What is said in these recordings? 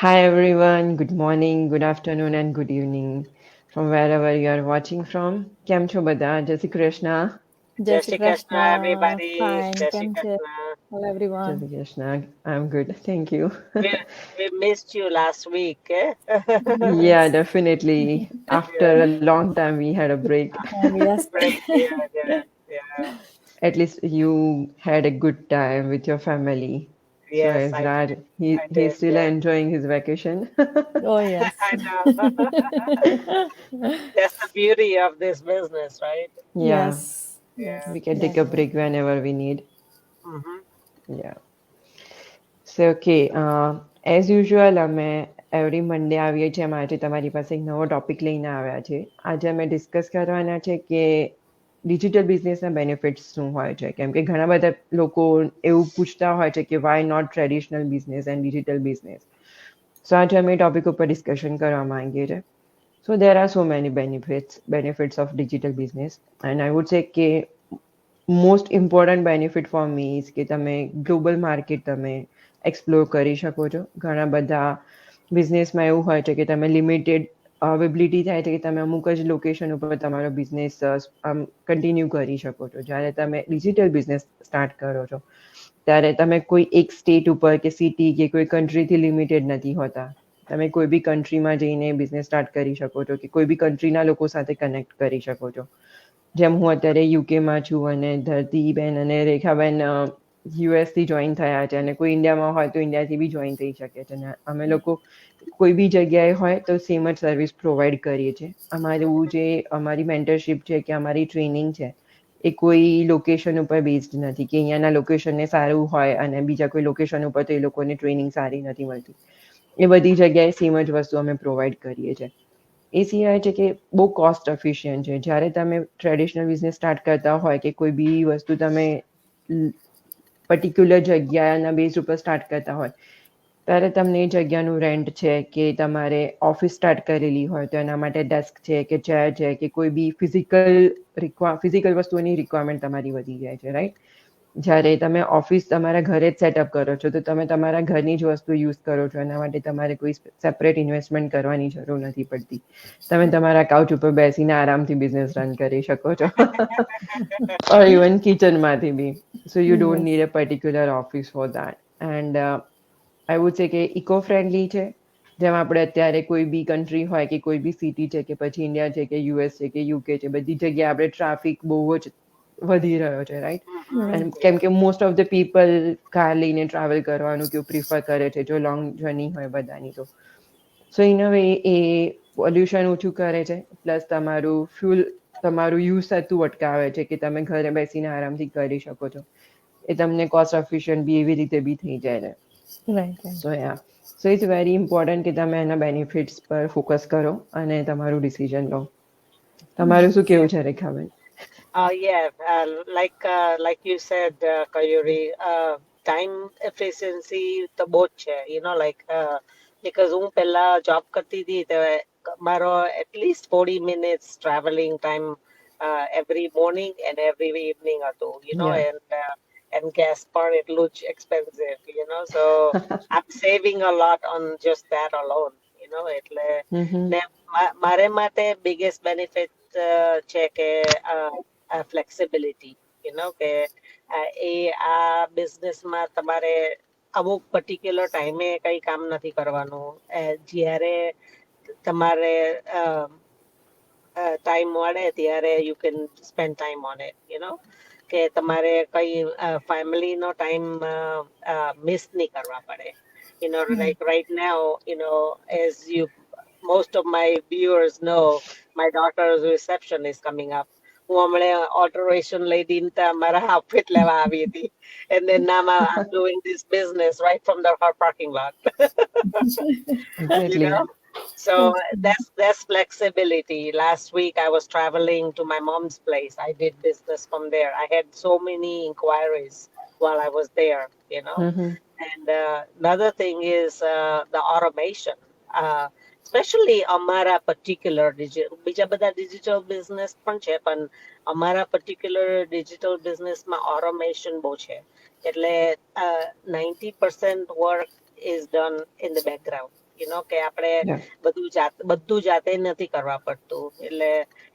Hi everyone, good morning, good afternoon, and good evening from wherever you are watching from. કેમ છો બધા? જય શ્રી કૃષ્ણ. જય Jai Shri Shri Krishna, Krishna. everybody. Fine, Jai Shri કેમ છે? Krishna. Hello જય everyone. Shri Krishna. I'm good, thank you. We we missed you last week, eh? Yeah, Yes. definitely. After Yeah, a long time, we had a break. Yes. break. Yeah. At least you had a good time with your family. So Yes, I did. Ezra, I he's did. still Yeah, enjoying his vacation. Oh yes. I know. That's the beauty of this business, right? Yeah, Yes. Yes. Yeah. we can take a Exactly. break whenever we need. Mm-hmm. Yeah. So, okay, as usual, અમે every મંડે આવીએ છીએ એમાં આજે તમારી પાસે એક નવો topic લઈને આવ્યા છે. આજે અમે ડિસ્કસ કરવાના છે કે ડિજિટલ બિઝનેસના બેનિફિટ્સ શું હોય છે. કેમ કે ઘણા બધા લોકો એવું પૂછતા હોય છે કે why not traditional business and digital business. So આજે અમે એ ટોપિક ઉપર ડિસ્કશન કરવા માંગીએ છીએ. So there are so many benefits of digital business, and I would say કે most important benefit for me is કે તમે ગ્લોબલ માર્કેટ તમે એક્સપ્લોર કરી શકો છો. ઘણા બધા બિઝનેસમાં એવું હોય છે કે તમે લિમિટેડ અવેબિલિટી થાય છે કે તમે અમુક જ લોકેશન ઉપર તમારો બિઝનેસ આમ કન્ટિન્યુ કરી શકો છો. જ્યારે તમે ડિજિટલ બિઝનેસ સ્ટાર્ટ કરો છો ત્યારે તમે કોઈ એક સ્ટેટ ઉપર કે સિટી કે કોઈ કન્ટ્રીથી લિમિટેડ નથી હોતા. તમે કોઈ બી કન્ટ્રીમાં જઈને બિઝનેસ સ્ટાર્ટ કરી શકો છો કે કોઈ બી કન્ટ્રીના લોકો સાથે કનેક્ટ કરી શકો છો. જેમ હું અત્યારે યુકેમાં છું અને ધરતીબેન અને રેખાબેન યુએસથી જોઈન થયા છે અને કોઈ ઇન્ડિયામાં હોય તો ઇન્ડિયાથી બી જોઈન થઈ શકે છે. અને અમે લોકો કોઈ બી જગ્યાએ હોય તો સેમ જ સર્વિસ પ્રોવાઈડ કરીએ છીએ. અમારી મેન્ટરશીપ છે કે અમારી ટ્રેનિંગ છે એ કોઈ લોકેશન ઉપર બેઝડ નથી કે અહીંયાના લોકેશનને સારું હોય અને બીજા કોઈ લોકેશન ઉપર તો એ લોકોને ટ્રેનિંગ સારી નથી મળતી. એ બધી જગ્યાએ સેમ જ વસ્તુ અમે પ્રોવાઈડ કરીએ છીએ. એ સિવાય છે કે બહુ કોસ્ટ એફિશિયન્ટ છે. જ્યારે તમે ટ્રેડિશનલ બિઝનેસ સ્ટાર્ટ કરતા હોય કે કોઈ બી વસ્તુ તમે પર્ટિક્યુલર જગ્યાના બેઝ ઉપર સ્ટાર્ટ કરતા હોય ત્યારે તમને એ જગ્યાનું રેન્ટ છે કે તમારે ઓફિસ સ્ટાર્ટ કરેલી હોય તો એના માટે ડેસ્ક છે કે ચેર છે કે કોઈ બી ફિઝિકલ વસ્તુઓની રિક્વાયરમેન્ટ તમારી વધી જાય છે, રાઈટ? જ્યારે તમે ઓફિસ તમારા ઘરે જ સેટઅપ કરો છો તો તમે તમારા ઘરની જ વસ્તુ યુઝ કરો છો. એના માટે તમારે કોઈ સેપરેટ ઇન્વેસ્ટમેન્ટ કરવાની જરૂર નથી પડતી. તમે તમારા કાઉચ ઉપર બેસીને આરામથી બિઝનેસ રન કરી શકો છો. ઓર ઇવન કિચનમાંથી બી. So you don't Yes. Need a particular office for that. And I would say કે ઇકો ફ્રેન્ડલી છે. જેમ આપણે અત્યારે કોઈ બી કન્ટ્રી હોય કે કોઈ બી સિટી છે કે પછી ઇન્ડિયા છે કે યુએસ છે કે યુકે છે, બધી જગ્યાએ આપણે ટ્રાફિક બહુ જ વધી રહ્યો છે, રાઈટ? Mm-hmm. Right. અને કેમ કે most of the people car લઈને ટ્રાવેલ કરવાનું કેવું પ્રિફર કરે છે જો લોંગ જર્ની હોય બધાની તો. સો in a way A pollution ઓછું કરે છે પ્લસ તમારું યુઝ થતું અટકાવે છે કે તમે ઘરે બેસીને આરામથી કરી શકો છો. એ તમને કોસ્ટ એફિશિયન્ટ બી એવી રીતે બી થઈ જાય છે. Right. Right. So ya so it's very important કે તમે એના બેનિફિટ્સ પર ફોકસ કરો અને તમારું ડિસિઝન લો. તમારું શું Yes. Yeah. કેવું છે Rekhaben? Yeah. Like you said, Kayuri, time efficiency તો બહુ જ છે. Because હું પહેલા જોબ કરતી હતી તો મારો at least 40 minutes traveling time every morning and every evening હતું, યા and gas પણ એટલું જ expensive, so I'm saving a lot on just that alone, એટલે ને મારે માટે biggest benefit છે કે flexibility, કે એ આ બિઝનેસમાં તમારે અમુક પર્ટિક્યુલર ટાઈમે કઈ કામ નથી કરવાનું. જ્યારે તમારે ટાઈમ મળે ત્યારે you can spend time on it, કે તમારે કઈ ફેમિલીનો ટાઈમ મિસ નહીં કરવા પડે. Right. Like right now, as you most of my viewers know, my daughter's reception is coming up. હું હમણે ઓલ્ટરેશન લઈને મારા આઉટફિટ લેવા આવી હતી. And then now I'm doing this business right from the her parking lot. you exactly. know so Okay. that's flexibility. Last week I was traveling to my mom's place. I did business from there. I had so many inquiries while I was there, and another thing is the automation, especially amara particular બીજા બધા digital business પણ છે, પણ અમારા particular digital business માં automation બહુ છે. એટલે 90% work is done in the background. કે આપણે બધું જાતે નથી કરવા પડતું.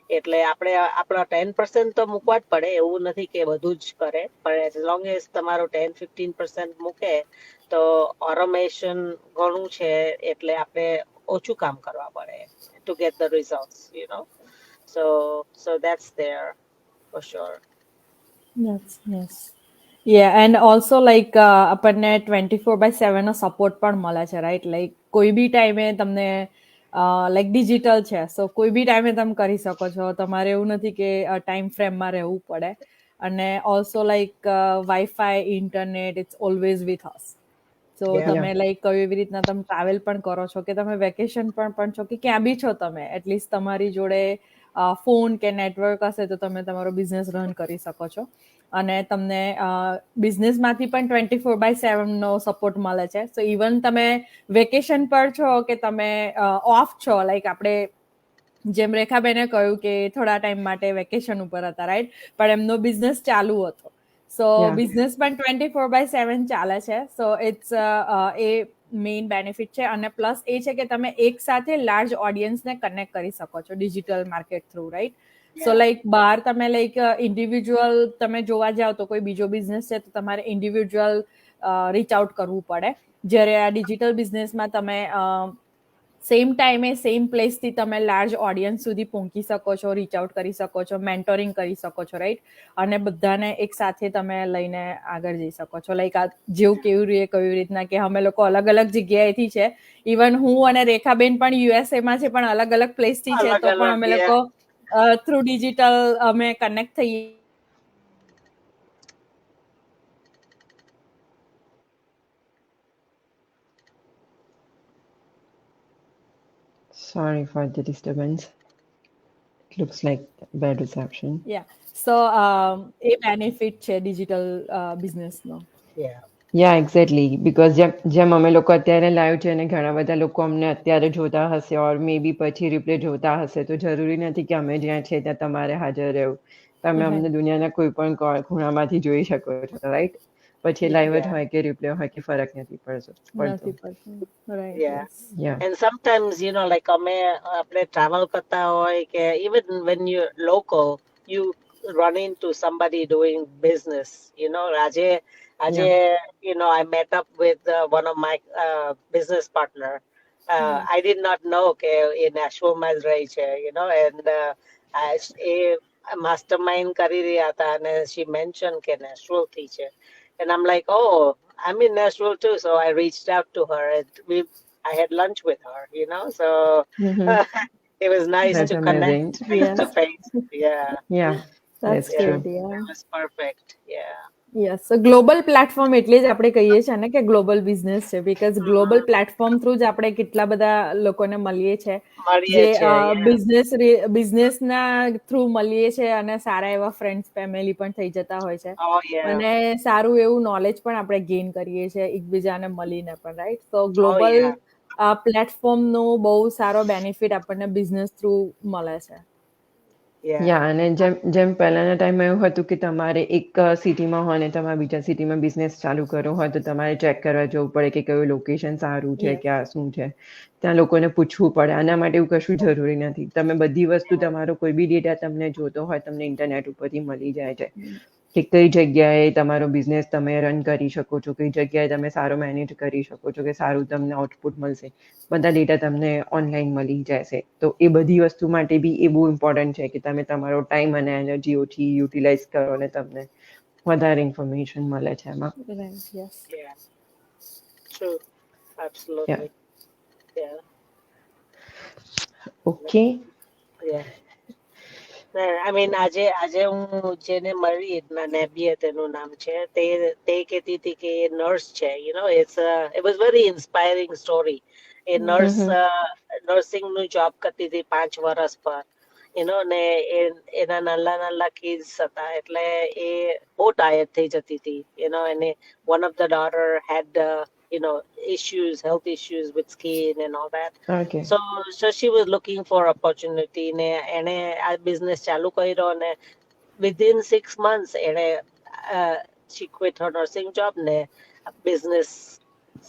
એટલે આપણે આપણા 10% તો મૂકવા જ પડે, એવું નથી કે બધું જ કરે, પણ એઝ લોંગ એઝ તમારો 10-15% મૂકે તો ઓટોમેશન ઘણું છે, એટલે આપણે ઓછું કામ કરવા પડે to get the results, so that's there for sure. Yes. Yeah, and also like આપણને 24/7 નો સપોર્ટ પણ મળે છે, રાઈટ? લાઈક કોઈ બી ટાઈમે તમને લાઈક ડિજિટલ છે, સો કોઈ બી ટાઈમે તમે કરી શકો છો. તમારે એવું નથી કે ટાઈમ ફ્રેમમાં રહેવું પડે. અને also like wifi, internet, it's always with us. So તમે લાઈક કઈ એવી રીતના તમે ટ્રાવેલ પણ કરો છો કે તમે વેકેશન પણ છો કે ક્યાં બી છો તમે, એટલીસ્ટ તમારી જોડે ફોન કે નેટવર્ક હશે તો તમે તમારો બિઝનેસ રન કરી શકો છો. અને તમને બિઝનેસમાંથી પણ 24/7 નો સપોર્ટ મળે છે. સો ઇવન તમે વેકેશન પર છો કે તમે ઓફ છો, લાઈક આપણે જેમ રેખાબેને કહ્યું કે થોડા ટાઈમ માટે વેકેશન ઉપર હતા, રાઈટ? પણ એમનો બિઝનેસ ચાલુ હતો. સો બિઝનેસ પણ 24/7 ચાલે છે. So it's a main benefit છે. અને પ્લસ એ છે કે તમે એક સાથે લાર્જ ઓડિયન્સને કનેક્ટ કરી શકો છો ડિજિટલ માર્કેટ થ્રુ, રાઈટ? સો લાઈક બહાર તમે લાઈક ઇન્ડિવિજ્યુઅલ તમે જોવા જાવ તો કોઈ બીજો બિઝનેસ છે તો તમારે ઇન્ડિવિજ્યુઅલ રીચ આઉટ કરવું પડે. જ્યારે આ ડિજિટલ બિઝનેસમાં તમે સેમ ટાઈમે સેમ પ્લેસથી તમે લાર્જ ઓડિયન્સ સુધી પહોંચી શકો છો, રીચ આઉટ કરી શકો છો, મેન્ટોરિંગ કરી શકો છો, રાઈટ? અને બધાને એક સાથે તમે લઈને આગળ જઈ શકો છો. લાઈક આ જેવું કેવી રીતના કે અમે લોકો અલગ અલગ જગ્યાએથી છે. ઇવન હું અને રેખાબેન પણ યુએસએમાં છે, પણ અલગ અલગ પ્લેસથી છે, તો પણ અમે લોકો થ્રુ ડિજિટલ અમે કનેક્ટ થઈએ. Sorry for the disturbance. It looks like bad reception. Yeah. So A benefit છે ડિજિટલ બિઝનેસનો. Yeah, exactly. Because જેમ અમે લોકો અત્યારે લાઈવ છે અને ઘણા બધા લોકો અમને અત્યારે જોતા હશે ઓર મે બી પછી રિપ્લે જોતા હશે, તો જરૂરી નથી કે અમે જ્યાં છે ત્યાં તમારે હાજર રહેવું. તમે અમને દુનિયાના કોઈ પણ ખૂણામાંથી જોઈ શકો છો, રાઈટ? પછી લાઈવ જ હોય કે રિપ્લે હોય કે ફરક નથી પડતો. And sometimes like આપણે ટ્રાવેલ કરતા હોય કે even when you're local you run into somebody doing business. આજે I met up with one of my business partner. I did not know કે એ નેશનલમાં જ રહી છે, and એ mastermind કરી રહ્યા હતા અને she mentioned કે નેશનલ થી છે. And I'm like, oh, I'm in Nashville too. So I reached out to her and I had lunch with her, so it was nice That's to amazing. connect face to face. Yeah, that's true. It was perfect. Yes, global platform એટલે જ આપણે કહીએ છીએ ને કે global business છે, because global platform through જ આપણે કેટલા બધા લોકોને મળીએ છીએ જે બિઝનેસના થ્રુ મળીએ છીએ અને સારા એવા ફ્રેન્ડ્સ ફેમિલી પણ થઈ જતા હોય છે. અને સારું એવું નોલેજ પણ આપણે ગેઇન કરીએ છીએ એકબીજાને મળીને પણ, રાઈટ? તો ગ્લોબલ પ્લેટફોર્મનો બહુ સારો બેનિફિટ આપણને બિઝનેસ થ્રુ મળે છે. અને જેમ પહેલાના ટાઈમમાં એવું હતું કે તમારે એક સિટીમાં હોય ને તમારે બીજા સિટીમાં બિઝનેસ ચાલુ કરવો હોય તો તમારે ચેક કરવા જવું પડે કે કયું લોકેશન સારું છે, ક્યાં શું છે, ત્યાં લોકોને પૂછવું પડે. આના માટે એવું કશું જરૂરી નથી. તમે બધી વસ્તુ, તમારો કોઈ બી ડેટા તમને જોતો હોય તમને ઇન્ટરનેટ ઉપરથી મળી જાય છે કે કઈ જગ્યાએ તમારો બિઝનેસ તમે રન કરી શકો છો, કઈ જગ્યાએ તમે સારો મેનેજ કરી શકો છો, કે સારું તમને આઉટપુટ મળશે. બધા ડેટા તમને ઓનલાઈન મળી જશે. તો એ બધી વસ્તુ માટે બી એ બહુ ઇમ્પોર્ટન્ટ છે કે તમે તમારો ટાઈમ અને એનર્જી ઓછી યુટિલાઇઝ કરો અને તમને વધારે ઇન્ફોર્મેશન મળે છે એમાં. ઓકે. I mean, આજે હું જેને મળી નેબિયા તેનું નામ છે, તે કહેતી હતી કે એ નર્સ છે. it was very inspiring story. A nursing નું જોબ કરતી હતી 5 વર્ષ પર, ને એના નાના કિડ્સ હતા, એટલે એ બહુ ટાયર્ડ થઈ જતી હતી. એને one of the daughter had health issues with skin and all that. So she was looking for opportunity ને એને આ બિઝનેસ ચાલુ કર્યો ને within 6 months એને she quit her nursing job ને બિઝનેસ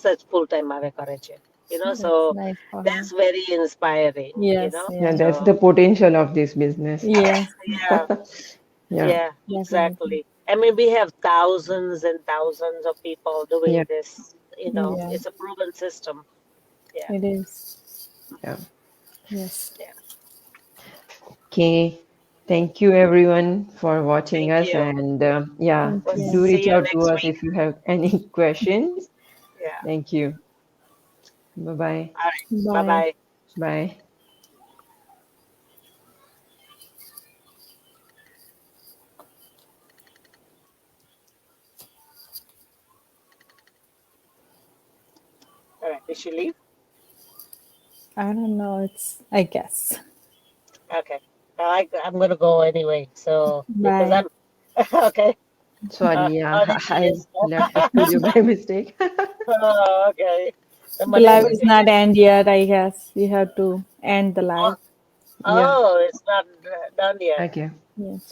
સચ ફૂલ ટાઈમ આવે કરે છે. That's So nice for her. that's very inspiring, Yes, Yeah, yeah. that's So the potential of this business. Yes, yeah, Yeah, yeah, definitely. exactly. I mean, we have thousands and thousands of people doing yeah, this, Yeah, it's a proven system. Yeah, it is. yeah. Yes. yeah. Okay. Thank you everyone for watching Thank us, you. and yeah, Thank We'll do you. see reach you out to next us week. if you have any questions. Yeah. Thank you. Bye-bye. All right. Bye Bye. bye. Bye. All right. Did she leave? I don't know. I guess. Okay. I'm gonna go anyway. So because Bye. I'm okay. Sorry, yeah, Oh, there she I is. left the studio by mistake. Oh, okay. The The live Malaysian is lady. not end yet, I guess. We have to end the Oh, live. Yeah. oh, it's not done yet. Okay. Yes.